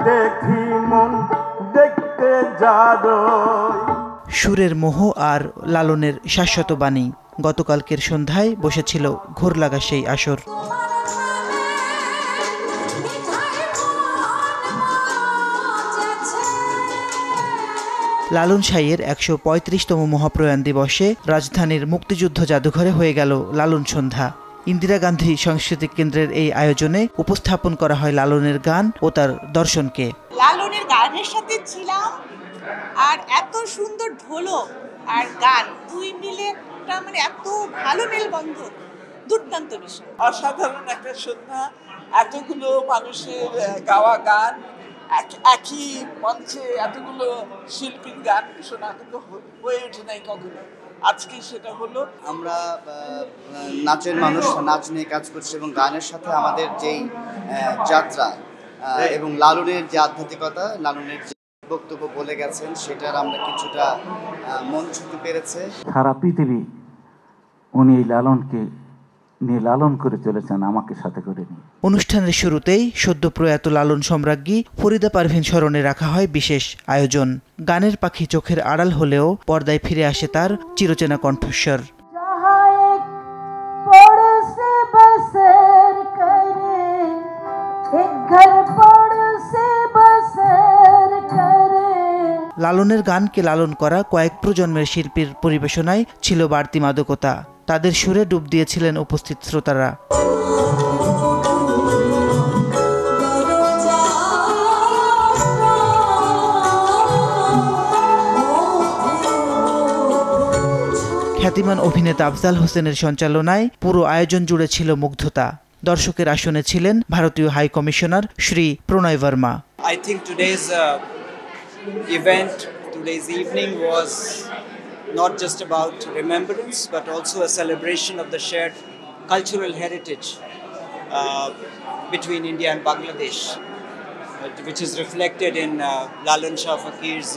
দেখি মন দেখতে যাদই। সুরের মোহ আর লালনের শাশ্বত বাণী। গতকালকের সন্ধ্যায় বসেছিল ঘোর লাগা সেই আসর। লালন সাইয়ের ১৩৫তম মহাপ্রয়াণ দিবসে রাজধানীর মুক্তিযুদ্ধ জাদুঘরে হয়ে গেল লালন সন্ধ্যা। ইন্দিরা গান্ধী সাংস্কৃতিক কেন্দ্রের এই আয়োজনে উপস্থাপন করা হয় লালনের গান ও তার দর্শনকে। লালনের গানের সাথে ছিলাম, আর এত সুন্দর ঢোলক আর গান দুই মিলে একটা মানে এত ভালো মেলবন্ধন, দুর্দান্ত বিষয়। অসাধারণ একটা সন্ধ্যা, এতগুলো মানুষের গাওয়া গান, একই মঞ্চে এতগুলো শিল্পীর গান শোনা কিন্তু হয়ে ওঠে নাই কখনো। আজকে সেটা হলো। আমরা নাচের মানুষ, নাচ নিয়ে কাজ করছি এবং গানের সাথে আমাদের যেই যাত্রা এবং লালনের যে আধ্যাত্মিকতা, লালনের যে বক্তব্য বলে গেছেন সেটার আমরা কিছুটা মন ছুঁতে পেরেছে। সারা পৃথিবী উনি এই লালনকে নিয়ে লালন করে চলেছেন, আমাকে সাথে করে নিয়ে। অনুষ্ঠানের শুরুতেই সদ্য প্রয়াত লালন সম্রাজ্ঞী ফরিদা পারভীন স্মরণে রাখা হয় বিশেষ আয়োজন। গানের পাখি চোখের আড়াল হলেও পর্দায় ফিরে আসে তার চিরচেনা কণ্ঠস্বর। লালনের গানকে লালন করা কয়েক প্রজন্মের শিল্পীর পরিবেশনায় ছিল বাড়তি মাদকতা। তাদের সুরে ডুব দিয়েছিলেন উপস্থিত শ্রোতারা। খ্যাতিমান অভিনেতা আফজাল হোসেনের সঞ্চালনায় পুরো আয়োজন জুড়ে ছিল মুগ্ধতা। দর্শকের আসনে ছিলেন ভারতীয় high commissioner Shri Pranay Verma. I think today's evening was not just about remembrance, but also a celebration of the shared cultural heritage between India and Bangladesh, which is reflected in Lalan Shah Fakir's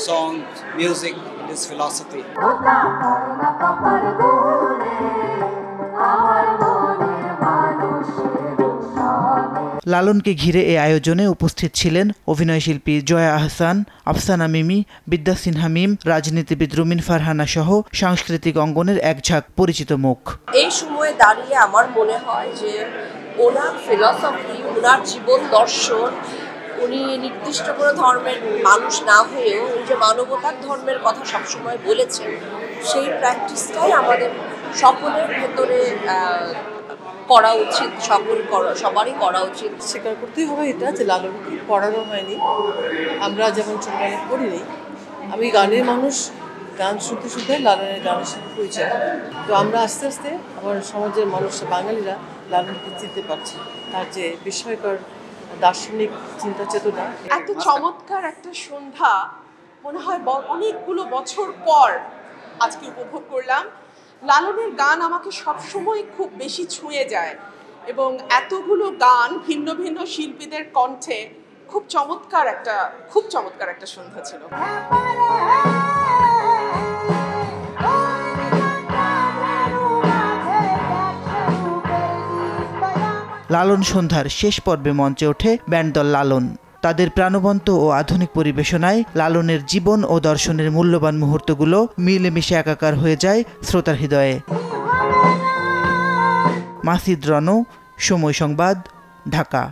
song, music, and his philosophy. লালনকে ঘিরে এই আয়োজনে উপস্থিত ছিলেন অভিনয়শিল্পী জয়া আহসান, আফসানা মিমি, বিদ্যা সিনহা মিম, রাজনীতিবিদ রুমিন ফারহানা সহ সাংস্কৃতিক অঙ্গনের একঝাঁক পরিচিত মুখ। এই সময়ে দাঁড়িয়ে আমার মনে হয় যে ওনার ফিলসফি, ওনার জীবন দর্শন, উনি নির্দিষ্ট কোনো ধর্মের মানুষ না হয়েও উনি যে মানবতার ধর্মের কথা সবসময় বলেছেন, সেই প্র্যাকটিসটাই আমাদের সকলের ভেতরে করা উচিত, সবারই করা উচিত। স্বীকার করতেই হবে এটা যে লালনকে পড়ানো হয়নি, আমরা যেমন ছোটবেলায় পড়িনি। আমি গানের মানুষ, গান শুনতে শুনতে লালনের গানের সাথে পরিচয়। তো আমরা আস্তে আস্তে আমার সমাজের মানুষ, বাঙালিরা লালনকে চিনতে পারছি, তার যে বিস্ময়কর দার্শনিক চিন্তা চেতনা। এত চমৎকার একটা সন্ধ্যা মনে হয় অনেকগুলো বছর পর আজকে উপভোগ করলাম। লালনের গান আমাকে সবসময় খুব বেশি ছুঁয়ে যায় এবং এতগুলো গান ভিন্ন ভিন্ন শিল্পীদের কণ্ঠে খুব চমৎকার একটা সন্ধ্যা ছিল। লালন সন্ধ্যার শেষ পর্বে মঞ্চে ওঠে ব্যান্ডদল লালন। তাদের প্রাণবন্ত ও আধুনিক পরিবেশনায় লালনের জীবন ও দর্শনের মূল্যবান মুহূর্তগুলো মিলেমিশে একাকার হয়ে যায় শ্রোতার হৃদয়ে। মাসিদ রনো, সময় সংবাদ, ঢাকা।